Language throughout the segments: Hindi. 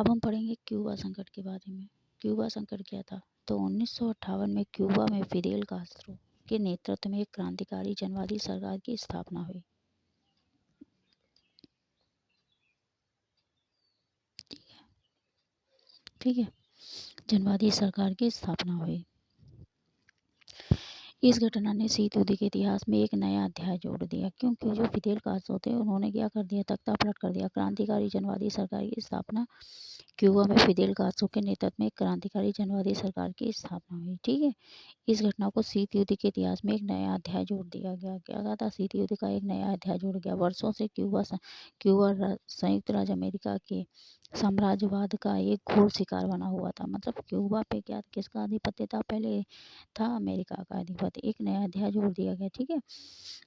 अब हम पढ़ेंगे क्यूबा संकट के बारे में। क्यूबा संकट क्या था? तो 1958 में क्यूबा में फिदेल कास्त्रो के नेतृत्व में एक क्रांतिकारी जनवादी सरकार की स्थापना हुई। ठीक है, जनवादी सरकार की स्थापना हुई। इस घटना ने शीत युद्ध के इतिहास में एक नया अध्याय जोड़ दिया, क्योंकि जो फिदेल कास्त्रो थे उन्होंने क्या कर दिया, तख्ता पलट कर दिया। क्रांतिकारी जनवादी सरकार की स्थापना, क्यूबा में फिदेल कास्त्रो के नेतृत्व में एक क्रांतिकारी जनवादी सरकार की स्थापना हुई। ठीक है, इस घटना को शीत युद्ध के इतिहास में एक नया अध्याय जोड़ दिया गया। क्या कहा था? शीत युद्ध का एक नया अध्याय जोड़ गया। वर्षों से क्यूबा संयुक्त राज्य अमेरिका के साम्राज्यवाद का एक घोर शिकार बना हुआ था। मतलब क्यूबा पे क्या किसका आधिपत्य था? पहले था अमेरिका का आधिपत्य। एक नया अध्याय जोड़ दिया गया। ठीक है,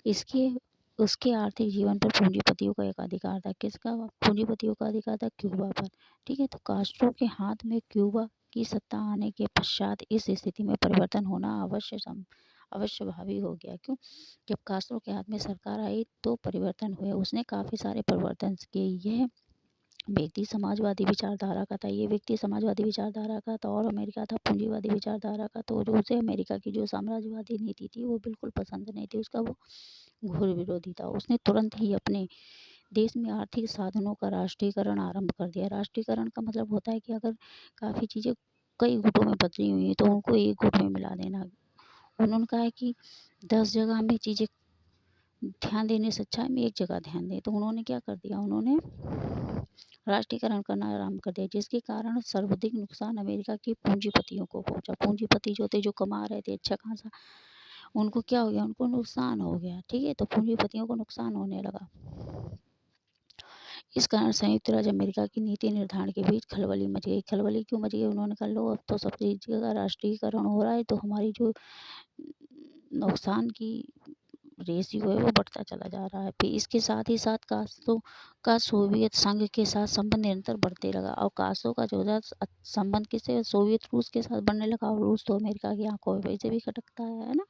इसके उसके आर्थिक जीवन पर पूंजीपतियों का एक अधिकार था। किसका? पूंजीपतियों का अधिकार था क्यूबा पर। ठीक है, तो कास्ट्रो के हाथ में क्यूबा की सत्ता आने के पश्चात इस स्थिति में परिवर्तन होना अवश्य भावी हो गया। क्यों? जब कास्ट्रो के हाथ में सरकार आई तो परिवर्तन हुए। उसने काफ़ी सारे परिवर्तन किए। यह व्यक्ति समाजवादी विचारधारा का था। ये व्यक्ति समाजवादी विचारधारा का था और अमेरिका था पूंजीवादी विचारधारा का। तो जो उसे अमेरिका की जो साम्राज्यवादी नीति थी वो बिल्कुल पसंद नहीं थी। उसका वो घोर विरोधी था। उसने तुरंत ही अपने देश में आर्थिक साधनों का राष्ट्रीयकरण आरंभ कर दिया। राष्ट्रीयकरण का मतलब होता है कि अगर काफ़ी चीज़ें कई गुटों में बटी हुई हैं तो उनको एक गुट में मिला देना। उन्होंने कहा है कि 10 जगह में चीज़ें ध्यान देने से अच्छा है मैं एक जगह ध्यान दें। तो उन्होंने क्या कर दिया, उन्होंने राष्ट्रीयकरण करना आरंभ कर दिया, जिसके कारण सर्वाधिक नुकसान अमेरिका के पूंजीपतियों को पहुंचा। पूंजीपति जो थे, जो कमा रहे थे अच्छा खासा, उनको क्या हो गया? उनको नुकसान हो गया। ठीक है, तो पूंजीपतियों को नुकसान होने लगा। इस कारण संयुक्त राज्य अमेरिका की नीति निर्धारण के बीच खलबली मच गई। खलबली क्यों मच गई? उन्होंने कहा लो अब तो सब चीज़ का राष्ट्रीयकरण हो रहा है तो हमारी जो नुकसान की रेशियो है वो बढ़ता चला जा रहा है। फिर इसके साथ ही साथ कास्ट्रो का सोवियत संघ के साथ संबंध निरंतर बढ़ते लगा और कास्ट्रो का जो है संबंध किससे? सोवियत रूस के साथ बढ़ने लगा। और रूस तो अमेरिका की आंखों में वैसे भी खटकता है ना,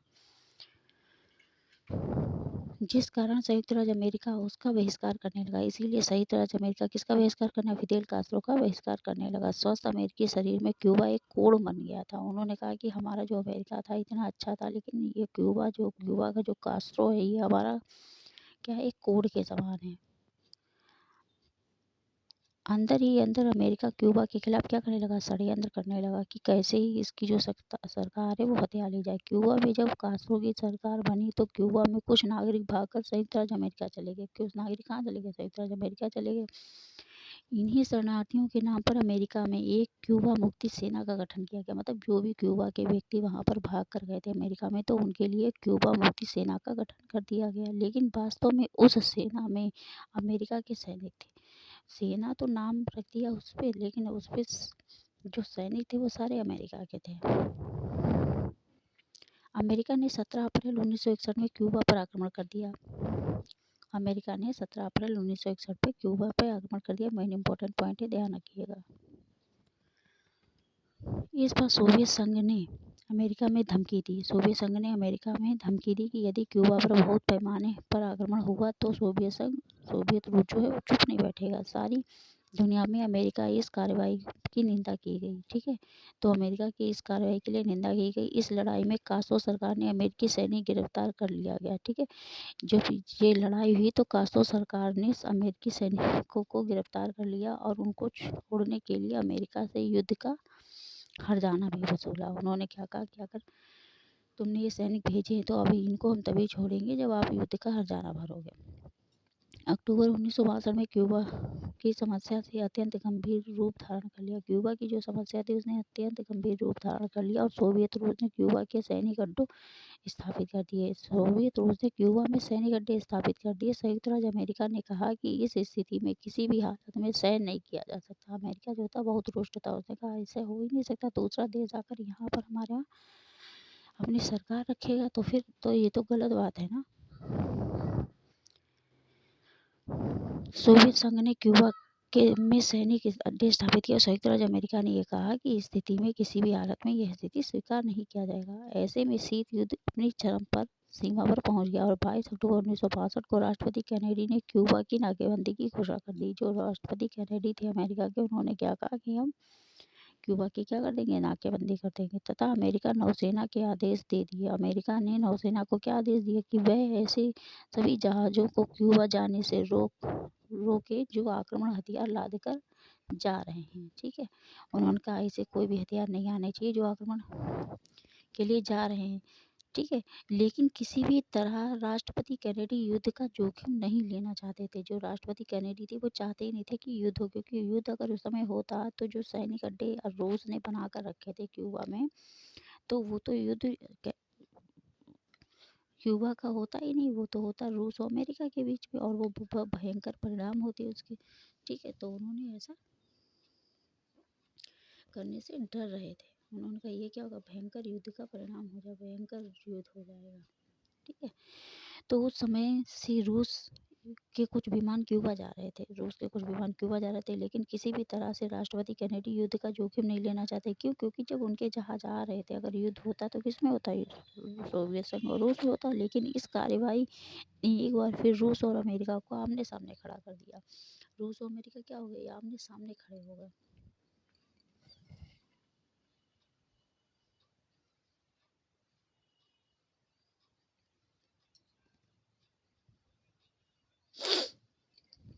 जिस कारण संयुक्त राज्य अमेरिका उसका बहिष्कार करने लगा। इसीलिए संयुक्त राज्य अमेरिका किसका बहिष्कार करना? फिदेल कास्ट्रो का बहिष्कार करने लगा। स्वस्थ अमेरिकी शरीर में क्यूबा एक कोड़ बन गया था। उन्होंने कहा कि हमारा जो अमेरिका था इतना अच्छा था, लेकिन ये क्यूबा का जो कास्ट्रो है ये हमारा क्या है? एक कोड़ के समान है। अंदर ही अंदर अमेरिका क्यूबा के खिलाफ क्या करने लगा? षड्यंत्र करने लगा कि कैसे ही इसकी जो सरकार है वो हथिया ली जाए। क्यूबा में जब कास्ट्रो की सरकार बनी तो क्यूबा में कुछ नागरिक भागकर संयुक्त राज्य अमेरिका चले गए। कुछ नागरिक कहाँ चले गए? संयुक्त राज्य अमेरिका चले गए। इन्हीं शरणार्थियों के नाम पर अमेरिका में एक क्यूबा मुक्ति सेना का गठन किया गया। मतलब जो भी क्यूबा के व्यक्ति वहाँ पर भाग कर गए थे अमेरिका में तो उनके लिए क्यूबा मुक्ति सेना का गठन कर दिया गया। लेकिन वास्तव में उस सेना में अमेरिका के सैनिक थे। सेना तो नाम रख दिया उस पर, लेकिन उस पर जो सैनिक थे वो सारे अमेरिका के थे। अमेरिका ने 17 अप्रैल 1961 में क्यूबा पर आक्रमण कर दिया। अमेरिका ने 17 अप्रैल 1961 पे क्यूबा पर आक्रमण कर दिया। मेन इंपॉर्टेंट पॉइंट है, ध्यान रखिएगा। इस बार सोवियत संघ ने अमेरिका में धमकी दी। सोवियत संघ ने अमेरिका में धमकी दी कि यदि क्यूबा पर बहुत पैमाने पर आक्रमण हुआ तो सोवियत रूस जो है वो चुप नहीं बैठेगा। सारी दुनिया में अमेरिका इस कार्रवाई की निंदा की गई। ठीक है, तो अमेरिका की इस कार्रवाई के लिए निंदा की गई। इस लड़ाई में कास्ट्रो सरकार ने अमेरिकी सैनिक गिरफ्तार कर लिया गया। ठीक है, जब ये लड़ाई हुई तो कास्ट्रो सरकार ने अमेरिकी सैनिकों को गिरफ्तार कर लिया और उनको छोड़ने के लिए अमेरिका से युद्ध का हर्जाना भी वसूला। उन्होंने क्या कहा कि अगर तुमने ये सैनिक भेजे हैं तो अभी इनको हम तभी छोड़ेंगे जब आप युद्ध का हर्जाना भरोगे। अक्टूबर 1962 में क्यूबा की समस्या से अत्यंत गंभीर रूप धारण कर लिया। क्यूबा की जो समस्या थी उसने अत्यंत गंभीर रूप धारण कर लिया और सोवियत रूस ने क्यूबा के सैनिक अड्डों स्थापित कर दिए। सोवियत रूस ने क्यूबा में सैनिक अड्डे स्थापित कर दिए। संयुक्त राज्य अमेरिका ने कहा कि इस स्थिति में किसी भी हालत में सहन नहीं किया जा सकता। अमेरिका जो था बहुत रुष्ट था। उसने कहा ऐसा हो ही नहीं सकता, दूसरा देश आकर यहाँ पर हमारे यहाँ अपनी सरकार रखेगा तो फिर तो ये तो गलत बात है ना। सोवियत संघ ने क्यूबा में सैनिक अड्डे स्थापित किया। संयुक्त राज्य अमेरिका ने यह कहा कि इस स्थिति में किसी भी हालत में यह स्थिति स्वीकार नहीं किया जाएगा। ऐसे में शीत युद्ध अपनी चरम पर सीमा पर पहुंच गया और 22 अक्टूबर 1962 को राष्ट्रपति कैनेडी ने क्यूबा की नाकेबंदी की घोषणा कर दी। जो राष्ट्रपति कैनेडी थे अमेरिका के, उन्होंने क्या कहा कि हम क्यूबा की क्या कर देंगे, नाकेबंदी कर देंगे, तथा अमेरिका नौसेना के आदेश दे दिए। अमेरिका ने नौसेना को क्या आदेश दिया कि वह ऐसे सभी जहाज़ों को क्यूबा जाने से रोके जो आक्रमण हथियार लाद कर जा रहे हैं। ठीक है, उन्होंने कहा ऐसे कोई भी हथियार नहीं आने चाहिए जो आक्रमण के लिए जा रहे हैं। ठीक है, लेकिन किसी भी तरह राष्ट्रपति कैनेडी युद्ध का जोखिम नहीं लेना चाहते थे। जो राष्ट्रपति कैनेडी थे वो चाहते ही नहीं थे कि युद्ध हो, क्योंकि युद्ध अगर उस समय होता तो जो सैनिक अड्डे रूस ने बना कर रखे थे क्यूबा में, तो वो तो युद्ध क्यूबा का होता ही नहीं, वो तो होता रूस और अमेरिका के बीच में, और वो भयंकर परिणाम होते उसके। ठीक है, तो उन्होंने ऐसा करने से डर रहे थे। उन्होंने कहा ये क्या होगा, भयंकर युद्ध का परिणाम हो जाए, भयंकर युद्ध हो जाएगा। ठीक है, तो उस समय से रूस के कुछ विमान क्यूबा जा रहे थे, लेकिन किसी भी तरह से राष्ट्रपति कैनेडी युद्ध का जोखिम नहीं लेना चाहते। क्यों? क्योंकि जब उनके जहाज आ रहे थे, अगर युद्ध होता तो किसमें होता, सोवियत संघ और रूस में होता। लेकिन इस कार्यवाही ने एक बार फिर रूस और अमेरिका को आमने सामने खड़ा कर दिया। रूस और अमेरिका क्या हो गए, आमने सामने खड़े हो गए।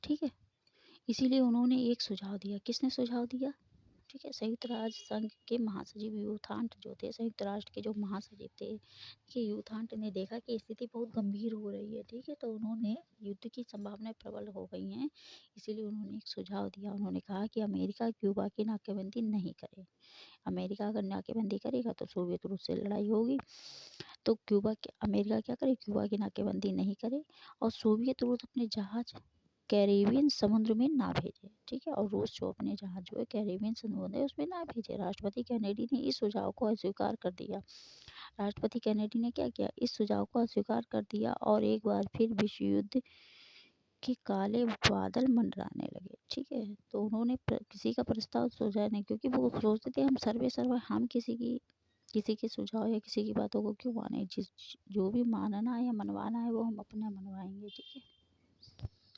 ठीक है, इसीलिए उन्होंने एक सुझाव दिया। किसने सुझाव दिया? ठीक है, संयुक्त राष्ट्र संघ के महासचिव यूथांट जो थे, संयुक्त राष्ट्र के जो महासचिव थे, कि यूथांट ने देखा कि स्थिति बहुत गंभीर हो रही है। ठीक है, तो उन्होंने युद्ध की संभावनाएं प्रबल हो गई हैं, इसीलिए उन्होंने एक सुझाव दिया। उन्होंने कहा कि अमेरिका क्यूबा की नाकेबंदी नहीं करे। अमेरिका अगर नाकेबंदी करेगा तो सोवियत रूस से लड़ाई होगी। तो अमेरिका क्या करे, क्यूबा की नाकेबंदी नहीं करे, और सोवियत रूस अपने जहाज कैरेबियन समुद्र में ना भेजे। ठीक है, और रूस जो अपने जहाज जो है कैरेबियन समुद्र है उसमें ना भेजे। राष्ट्रपति कैनेडी ने इस सुझाव को अस्वीकार कर दिया। राष्ट्रपति कैनेडी ने क्या किया, इस सुझाव को अस्वीकार कर दिया, और एक बार फिर विश्व युद्ध के काले बादल मंडराने लगे। ठीक है, तो उन्होंने किसी का प्रस्ताव सोचा नहीं, क्योंकि वो सोचते थे हम सर्वे सर्वा, हम किसी के सुझाव या किसी की बातों को क्यों माने, जो भी मानना है या मनवाना है वो हम अपना मनवाएंगे। ठीक है।